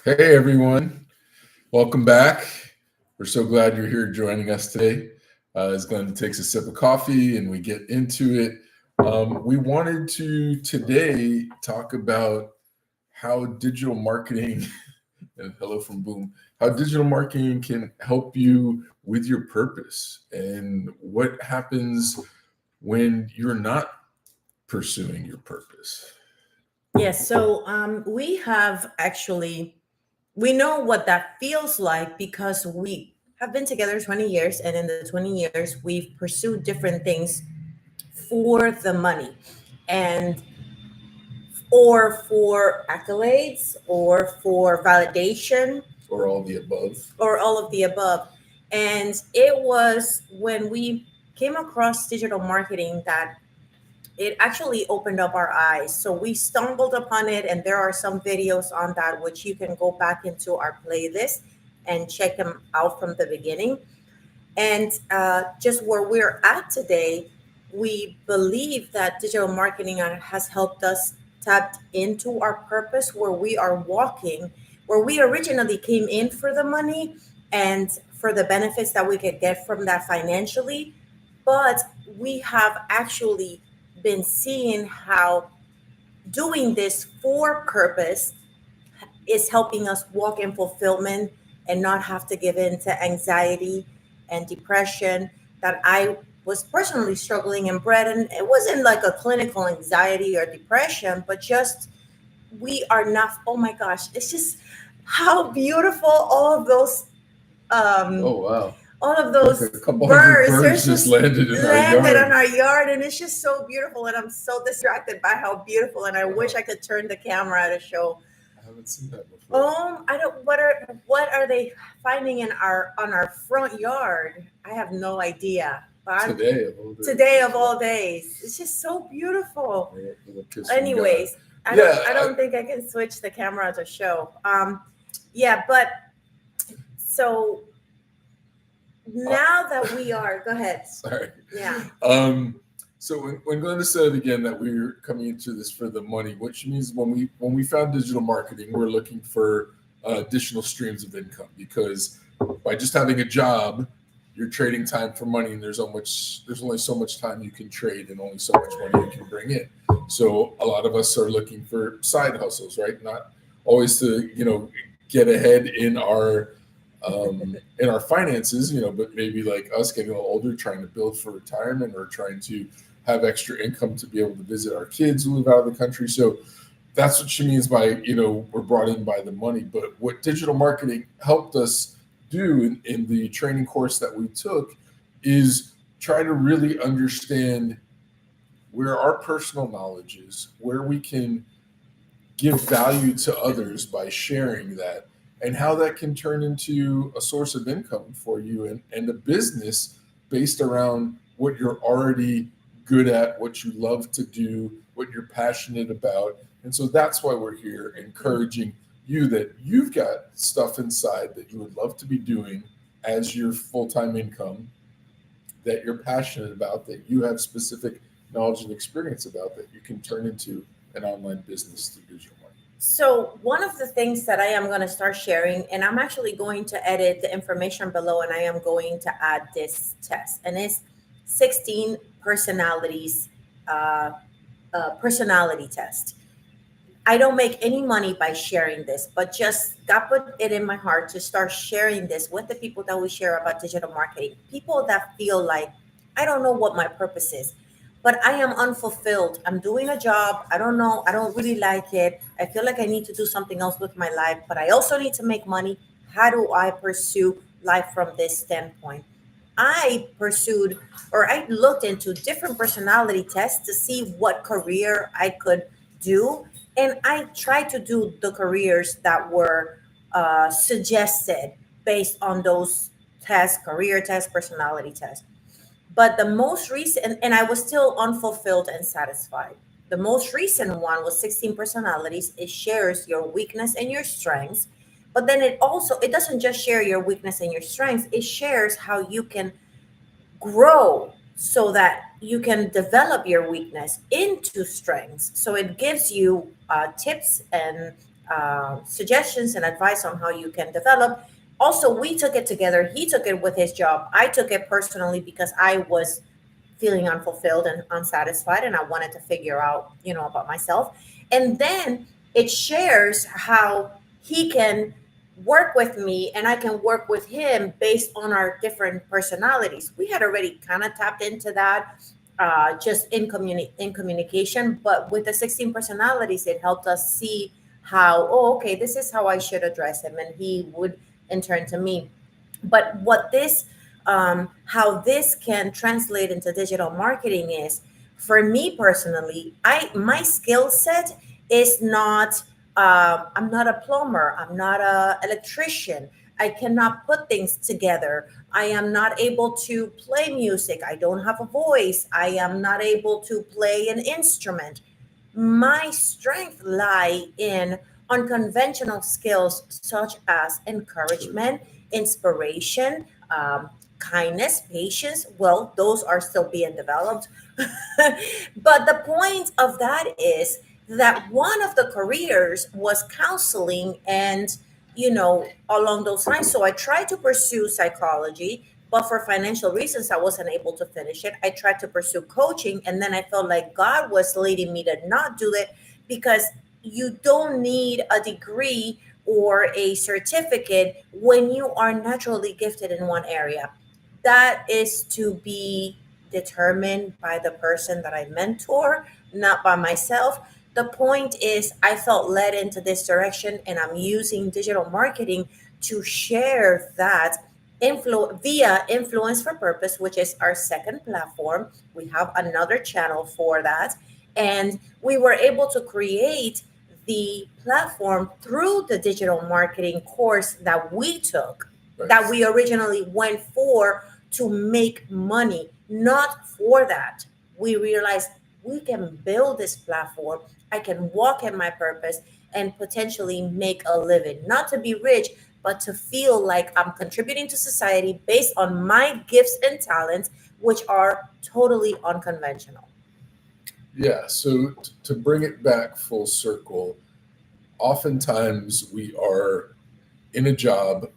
Hey everyone, welcome back. We're so glad you're here joining us today. As Glenn takes a sip of coffee and we get into it, we wanted to today talk about how digital marketing, and hello from Boom, how digital marketing can help you with your purpose and what happens when you're not pursuing your purpose. Yes, so we have actually, we know what that feels like because we have been together 20 years, and in the 20 years, we've pursued different things for the money and or for accolades or for validation Or all the above. or all of the above. And it was when we came across digital marketing that it actually opened up our eyes. So we stumbled upon it, and there are some videos on that which you can go back into our playlist and check them out from the beginning. And just where we're at today, we believe that digital marketing has helped us tap into our purpose where we are walking, where we originally came in for the money and for the benefits that we could get from that financially. But we have actually been seeing how doing this for purpose is helping us walk in fulfillment and not have to give in to anxiety and depression that I was personally struggling in. Brett, and it wasn't like a clinical anxiety or depression, but just we are not. Oh my gosh, it's just how beautiful um, Oh wow. all of Like those a couple hundred birds. There's birds just just landed in our landed on yard. our yard, and it's just so beautiful. And I'm so distracted by how beautiful. And I wish I could turn the camera to show. I haven't seen that before. I don't. What are they finding in our on our front yard? I have no idea. But Today of all days. today of all days, it's just so beautiful. Little kiss from Anyways, God. I don't think I can switch the camera to show. Yeah, but so now that we are, go ahead. Sorry. Yeah. So when Glenda said again that we're coming into this for the money, which means when we found digital marketing, we're looking for additional streams of income, because by just having a job, you're trading time for money, and there's only so much time you can trade and only so much money you can bring in. So a lot of us are looking for side hustles, right? Not always to get ahead in our finances, but maybe like us getting a little older, trying to build for retirement or trying to have extra income to be able to visit our kids who live out of the country. So that's what she means by, we're brought in by the money. But what digital marketing helped us do in the training course that we took is try to really understand where our personal knowledge is, where we can give value to others by sharing that, and how that can turn into a source of income for you and a business based around what you're already good at, what you love to do, what you're passionate about. And so that's why we're here encouraging you that you've got stuff inside that you would love to be doing as your full-time income, that you're passionate about, that you have specific knowledge and experience about, that you can turn into an online business through digital marketing. So one of the things that I am going to start sharing, and I'm actually going to edit the information below, and I am going to add this test, and it's 16 personalities, personality test. I don't make any money by sharing this, but just God put it in my heart to start sharing this with the people that we share about digital marketing. People that feel like, I don't know what my purpose is, but I am unfulfilled. I'm doing a job. I don't know. I don't really like it. I feel like I need to do something else with my life, but I also need to make money. How do I pursue life from this standpoint? I pursued or I looked into different personality tests to see what career I could do. And I tried to do the careers that were suggested based on those tests, career tests, personality tests. But the most recent, and I was still unfulfilled and satisfied. The most recent one was 16 personalities. It shares your weakness and your strengths. But then it doesn't just share your weakness and your strengths, it shares how you can grow so that you can develop your weakness into strengths. So it gives you tips and suggestions and advice on how you can develop. Also, we took it together. He took it with his job. I took it personally because I was feeling unfulfilled and unsatisfied, and I wanted to figure out, about myself. And then it shares how he can work with me and I can work with him based on our different personalities. We had already kind of tapped into that, just in communication, but with the 16 personalities, it helped us see how, oh, okay, this is how I should address him, and he would in turn to me. But how this can translate into digital marketing is, for me personally, my skill set is not, I'm not a plumber, I'm not a electrician, I cannot put things together, I am not able to play music, I don't have a voice, I am not able to play an instrument. My strength lie in unconventional skills such as encouragement, inspiration, kindness, patience. Well, those are still being developed. But the point of that is that one of the careers was counseling, and along those lines. So I tried to pursue psychology, but for financial reasons, I wasn't able to finish it. I tried to pursue coaching, and then I felt like God was leading me to not do it, because you don't need a degree or a certificate when you are naturally gifted in one area. That is to be determined by the person that I mentor, not by myself. The point is, I felt led into this direction, and I'm using digital marketing to share that via Influence for Purpose, which is our second platform. We have another channel for that. And we were able to create the platform through the digital marketing course that we took, Right. that we originally went for to make money, not for that. We realized we can build this platform. I can walk in my purpose and potentially make a living, not to be rich, but to feel like I'm contributing to society based on my gifts and talents, which are totally unconventional. Yeah. So to bring it back full circle, oftentimes we are in a job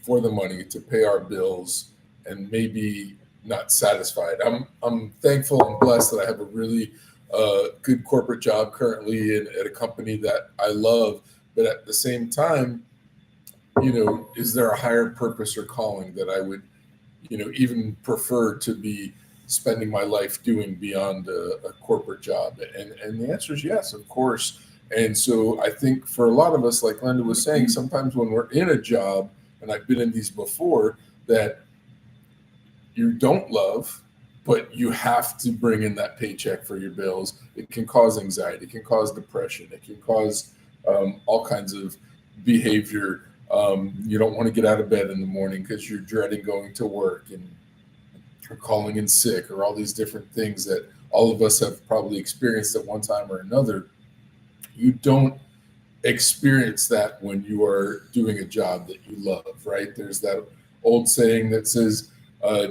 for the money to pay our bills and maybe not satisfied. I'm thankful and blessed that I have a really good corporate job currently at a company that I love. But at the same time, is there a higher purpose or calling that I would, even prefer to be spending my life doing beyond a corporate job? And the answer is yes, of course. And so I think for a lot of us, like Linda was saying, sometimes when we're in a job, and I've been in these before, that you don't love, but you have to bring in that paycheck for your bills. It can cause anxiety, it can cause depression, it can cause all kinds of behavior. You don't want to get out of bed in the morning because you're dreading going to work, and or calling in sick, or all these different things that all of us have probably experienced at one time or another. You don't experience that when you are doing a job that you love, right? There's that old saying that says,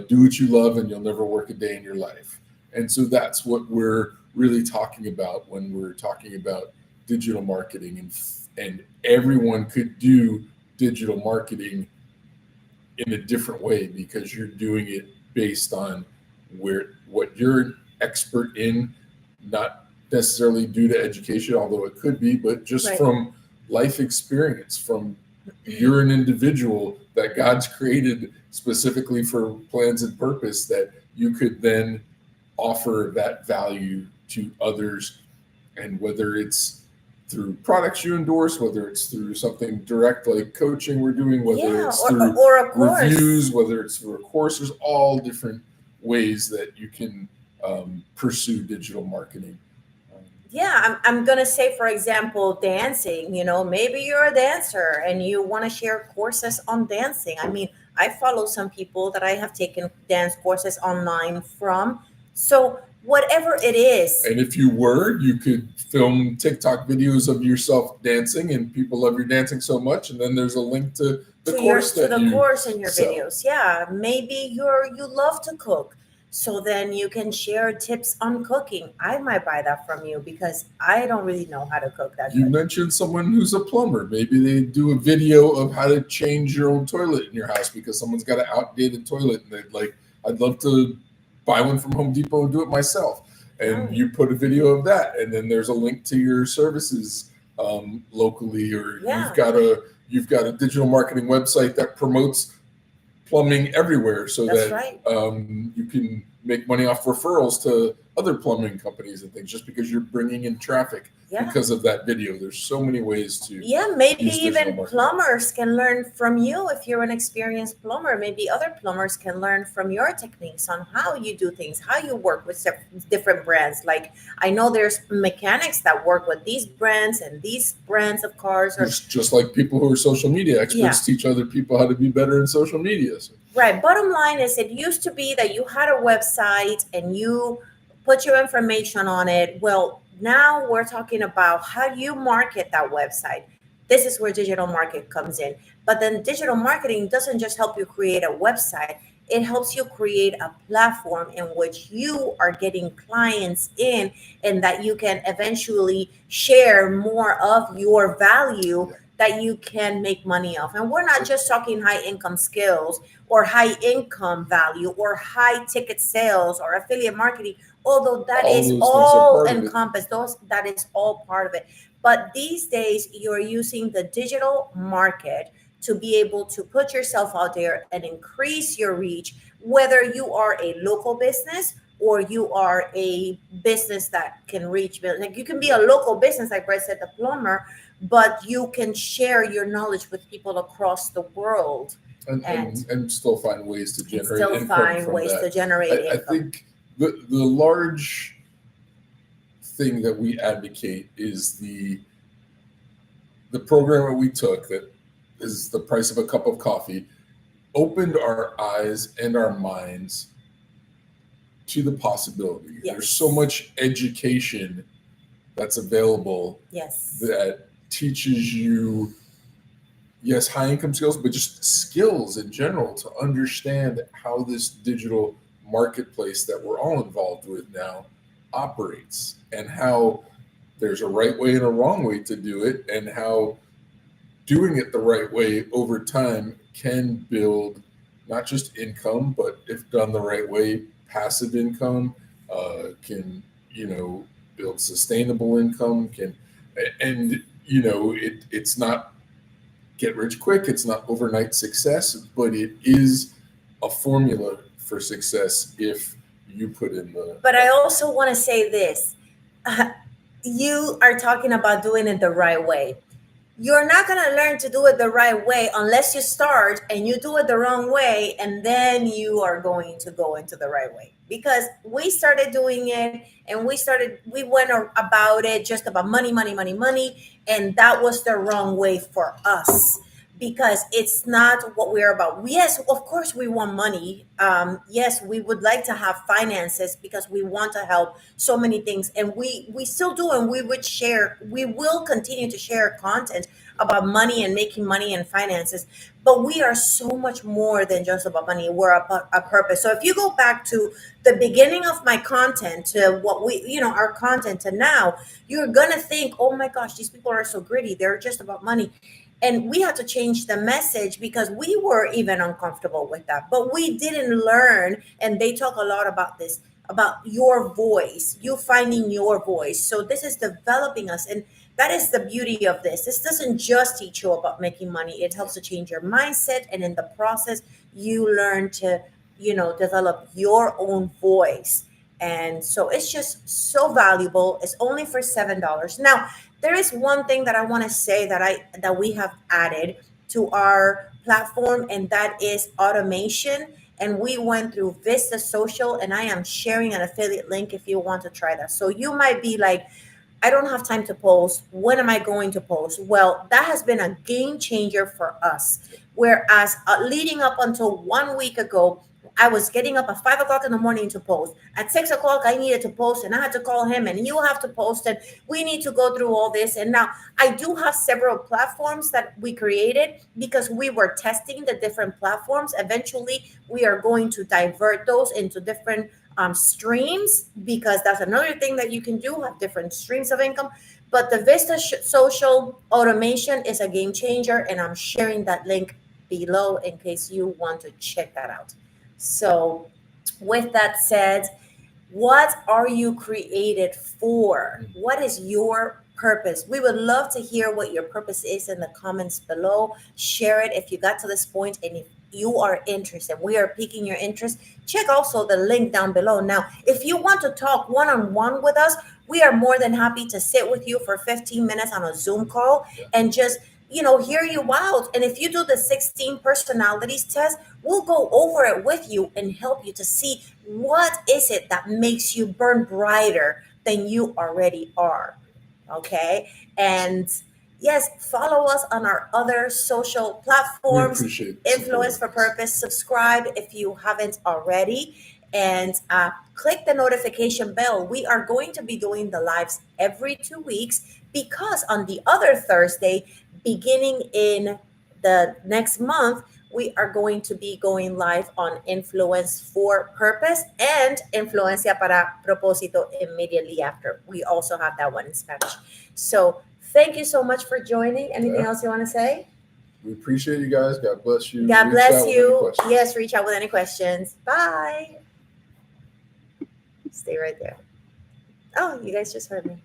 do what you love and you'll never work a day in your life. And so that's what we're really talking about when we're talking about digital marketing. And everyone could do digital marketing in a different way, because you're doing it based on what you're an expert in, not necessarily due to education, although it could be, but just Right. from life experience, from you're an individual that God's created specifically for plans and purpose, that you could then offer that value to others. And whether it's through products you endorse, whether it's through something direct like coaching we're doing, whether Yeah, it's through or a course. reviews, whether it's through a course, there's all different ways that you can pursue digital marketing. Yeah, I'm gonna say, for example, dancing. Maybe you're a dancer and you want to share courses on dancing. I mean, I follow some people that I have taken dance courses online from. So whatever it is, And if you could film TikTok videos of yourself dancing, and people love your dancing so much, and then there's a link to the course to that the you course in your sell. videos. Yeah, maybe you love to cook. So then you can share tips on cooking. I might buy that from you because I don't really know how to cook that You good. mentioned someone who's a plumber. Maybe they do a video of how to change your own toilet in your house because someone's got an outdated toilet and they'd like, I'd love to buy one from Home Depot and do it myself. And Oh, you put a video of that, and then there's a link to your services locally, or yeah, you've got a digital marketing website that promotes plumbing everywhere, so that's that right. you can make money off referrals to other plumbing companies and things just because you're bringing in traffic Yeah. because of that video. There's so many ways to Yeah, maybe use digital even marketing. plumbers can learn from you if you're an experienced plumber. Maybe other plumbers can learn from your techniques on how you do things, how you work with different brands. Like I know there's mechanics that work with these brands and these brands of cars, or Just like people who are social media experts Yeah. teach other people how to be better in social media. So right. Bottom line is, it used to be that you had a website and you put your information on it. Well, now we're talking about how you market that website. This is where digital market comes in. But then digital marketing doesn't just help you create a website, it helps you create a platform in which you are getting clients in, and that you can eventually share more of your value Yeah. that you can make money off. And we're not just talking high income skills or high income value or high ticket sales or affiliate marketing, although that all is those things are all part of it. encompassed, those that is all part of it. But these days you're using the digital market to be able to put yourself out there and increase your reach, whether you are a local business or you are a business that can reach, like you can be a local business like Brett said, the plumber, but you can share your knowledge with people across the world And still find ways to and generate still income find from ways to that. generate I income. think the large thing that we advocate is the program that we took, that is the price of a cup of coffee, opened our eyes and our minds to the possibility. Yes. There's so much education that's available Yes. that teaches you, yes, high income skills, but just skills in general to understand how this digital marketplace that we're all involved with now operates, and how there's a right way and a wrong way to do it, and how doing it the right way over time can build not just income, but if done the right way, passive income, can, build sustainable income, and it's not get rich quick. It's not overnight success, but it is a formula for success if you put in the. But I also want to say this. You are talking about doing it the right way. You're not going to learn to do it the right way unless you start and you do it the wrong way, and then you are going to go into the right way. Because we started doing it and we went about it just about money, money, money, money. And that was the wrong way for us, because it's not what we're about. Yes, of course, we want money. Yes, we would like to have finances because we want to help so many things, and we still do, and we will continue to share content about money and making money and finances. But we are so much more than just about money. We're about a purpose. So if you go back to the beginning of my content to what our content to now, you're gonna think, oh my gosh, these people are so greedy, they're just about money. And we had to change the message because we were even uncomfortable with that, but we didn't learn. And they talk a lot about this, about your voice, you finding your voice. So this is developing us, and that is the beauty of this doesn't just teach you about making money, it helps to change your mindset, and in the process you learn to develop your own voice. And so it's just so valuable. It's only for $7 now. There is one thing that I want to say that we have added to our platform, and that is automation. And we went through Vista Social, and I am sharing an affiliate link if you want to try that. So you might be like, I don't have time to post. When am I going to post? Well, that has been a game changer for us. Whereas leading up until 1 week ago, I was getting up at 5 o'clock in the morning to post. At 6 o'clock, I needed to post, and I had to call him, and you have to post, and we need to go through all this. And now I do have several platforms that we created because we were testing the different platforms. Eventually, we are going to divert those into different streams, because that's another thing that you can do, have different streams of income. But the Vista social automation is a game changer, and I'm sharing that link below in case you want to check that out. So with that said, what are you created for? What is your purpose? We would love to hear what your purpose is in the comments below. Share it if you got to this point, and if you are interested, we are piquing your interest. Check also the link down below. Now, if you want to talk one-on-one with us, we are more than happy to sit with you for 15 minutes on a Zoom call and just hear you out. And if you do the 16 personalities test, we'll go over it with you and help you to see what is it that makes you burn brighter than you already are. Okay. And yes, follow us on our other social platforms. Influence for Purpose. Subscribe if you haven't already. And click the notification bell. We are going to be doing the lives every 2 weeks, because on the other Thursday, beginning in the next month, we are going to be going live on Influence for Purpose and Influencia para Propósito immediately after. We also have that one in Spanish. So thank you so much for joining. Anything else you want to say? We appreciate you guys. God bless you. God bless you. Yes, reach out with any questions. Bye. Stay right there. Oh, you guys just heard me.